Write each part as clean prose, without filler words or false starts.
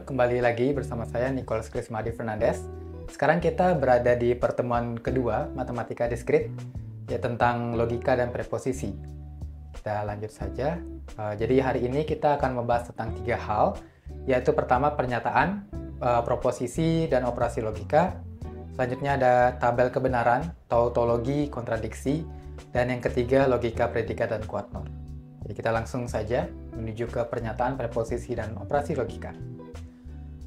kembali lagi bersama saya Nicholas Krismadi Fernandes. Sekarang kita berada di pertemuan kedua Matematika Diskrit, ya tentang logika dan preposisi. Kita lanjut saja. Jadi hari ini kita akan membahas tentang 3 hal, yaitu pertama pernyataan, proposisi, dan operasi logika. Selanjutnya ada tabel kebenaran, tautologi, kontradiksi, dan yang ketiga logika predikat dan quaternary. Jadi kita langsung saja menuju ke pernyataan, preposisi, dan operasi logika.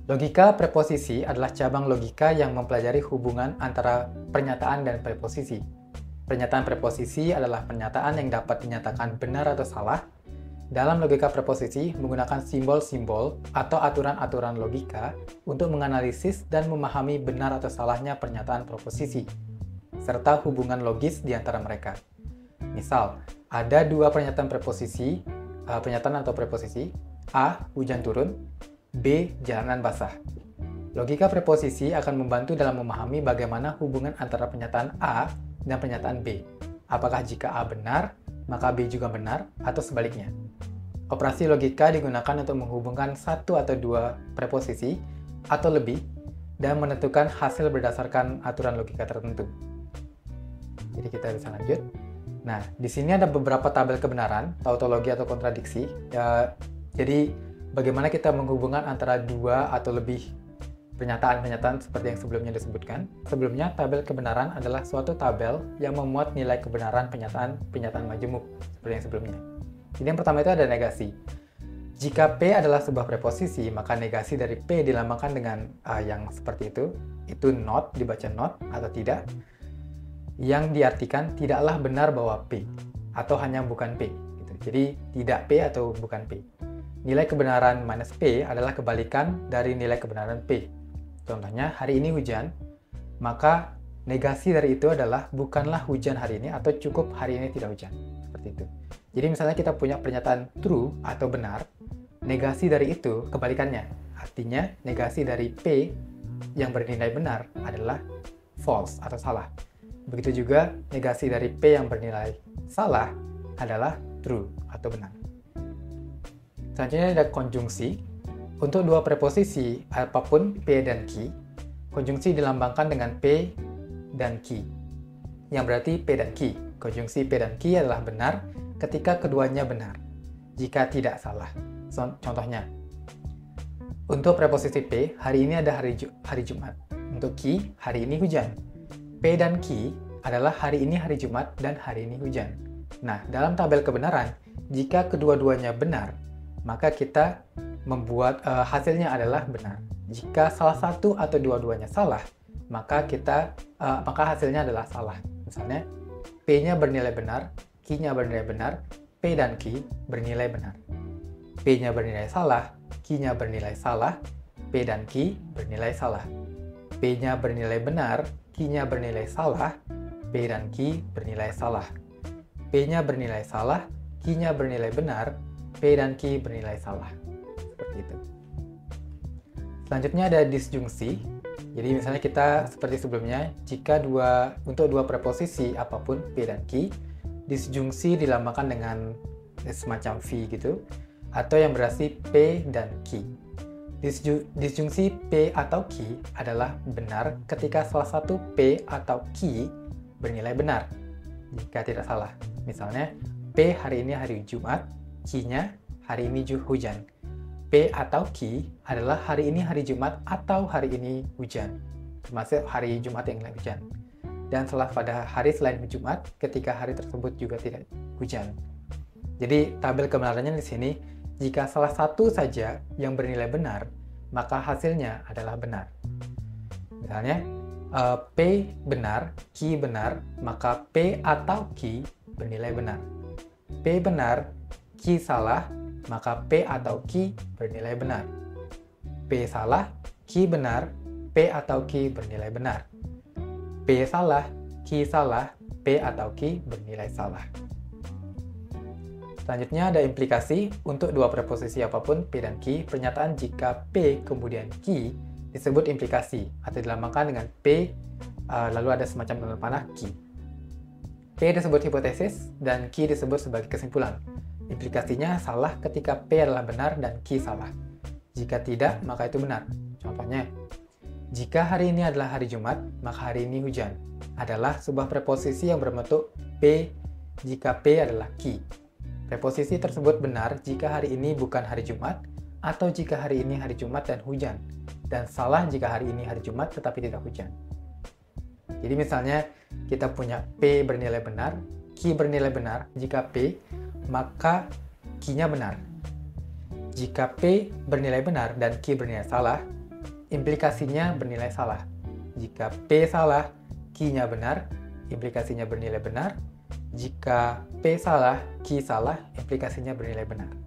Logika preposisi adalah cabang logika yang mempelajari hubungan antara pernyataan dan preposisi. Pernyataan preposisi adalah pernyataan yang dapat dinyatakan benar atau salah. Dalam logika preposisi menggunakan simbol-simbol atau aturan-aturan logika untuk menganalisis dan memahami benar atau salahnya pernyataan preposisi, serta hubungan logis di antara mereka. Misal, ada dua pernyataan preposisi, pernyataan atau preposisi, A. Hujan turun, B. Jalanan basah. Logika preposisi akan membantu dalam memahami bagaimana hubungan antara pernyataan A dan pernyataan B. Apakah jika A benar, maka B juga benar, atau sebaliknya. Operasi logika digunakan untuk menghubungkan satu atau dua preposisi atau lebih dan menentukan hasil berdasarkan aturan logika tertentu. Jadi kita bisa lanjut. Nah, di sini ada beberapa tabel kebenaran, tautologi atau kontradiksi. Jadi, bagaimana kita menghubungkan antara dua atau lebih pernyataan-pernyataan seperti yang sebelumnya disebutkan. Sebelumnya, tabel kebenaran adalah suatu tabel yang memuat nilai kebenaran pernyataan majemuk, seperti yang sebelumnya. Jadi yang pertama itu ada negasi. Jika P adalah sebuah preposisi, maka negasi dari P dilambangkan dengan yang seperti itu not, dibaca not atau tidak, yang diartikan tidaklah benar bahwa P, atau hanya bukan P. Gitu. Jadi, tidak P atau bukan P. Nilai kebenaran minus P adalah kebalikan dari nilai kebenaran P. Contohnya, hari ini hujan, maka negasi dari itu adalah bukanlah hujan hari ini atau cukup hari ini tidak hujan. Seperti itu. Jadi, misalnya kita punya pernyataan true atau benar, negasi dari itu kebalikannya. Artinya, negasi dari P yang bernilai benar adalah false atau salah. Begitu juga negasi dari P yang bernilai salah adalah true atau benar. Selanjutnya ada konjungsi. Untuk dua preposisi apapun P dan Q, konjungsi dilambangkan dengan P dan Q, yang berarti P dan Q. Konjungsi P dan Q adalah benar ketika keduanya benar, jika tidak salah. Contohnya, untuk preposisi P, hari ini ada hari Jumat. Untuk Q, hari ini hujan. P dan Q adalah hari ini hari Jumat dan hari ini hujan. Nah, dalam tabel kebenaran, jika kedua-duanya benar, maka kita membuat hasilnya adalah benar. Jika salah satu atau dua-duanya salah, maka hasilnya adalah salah. Misalnya, P-nya bernilai benar, Q-nya bernilai benar, P dan Q bernilai benar. P-nya bernilai salah, Q-nya bernilai salah, P dan Q bernilai salah. P-nya bernilai benar, Q-nya bernilai salah, P dan Q bernilai salah. P-nya bernilai salah, Q-nya bernilai benar, P dan Q bernilai salah. Seperti itu. Selanjutnya ada disjungsi. Jadi misalnya kita seperti sebelumnya, jika untuk dua preposisi apapun P dan Q, disjungsi dilambangkan dengan semacam V gitu, atau yang berarti P dan Q. Disjungsi P atau Q adalah benar ketika salah satu P atau Q bernilai benar, jika tidak salah. Misalnya, P hari ini hari Jumat, Q-nya hari ini hujan. P atau Q adalah hari ini hari Jumat atau hari ini hujan, termasuk hari Jumat yang hujan. Dan pada hari selain Jumat, ketika hari tersebut juga tidak hujan. Jadi, tabel kebenarannya di sini, jika salah satu saja yang bernilai benar, maka hasilnya adalah benar. Misalnya, P benar, Q benar, maka P atau Q bernilai benar. P benar, Q salah, maka P atau Q bernilai benar. P salah, Q benar, P atau Q bernilai benar. P salah, Q salah, P atau Q bernilai salah. Selanjutnya ada implikasi. Untuk dua preposisi apapun P dan Q, pernyataan jika P kemudian Q disebut implikasi atau dilambangkan dengan P lalu ada semacam tanda panah Q. P disebut hipotesis dan Q disebut sebagai kesimpulan. Implikasinya salah ketika P adalah benar dan Q salah. Jika tidak, maka itu benar. Contohnya, jika hari ini adalah hari Jumat, maka hari ini hujan. Adalah sebuah preposisi yang berbentuk P jika P adalah ki. Preposisi tersebut benar jika hari ini bukan hari Jumat, atau jika hari ini hari Jumat dan hujan. Dan salah jika hari ini hari Jumat tetapi tidak hujan. Jadi misalnya kita punya P bernilai benar, ki bernilai benar. Jika P, maka ki-nya benar. Jika P bernilai benar dan ki bernilai salah, implikasinya bernilai salah. Jika P salah, ki-nya benar, implikasinya bernilai benar. Jika P salah, ki salah, implikasinya bernilai benar.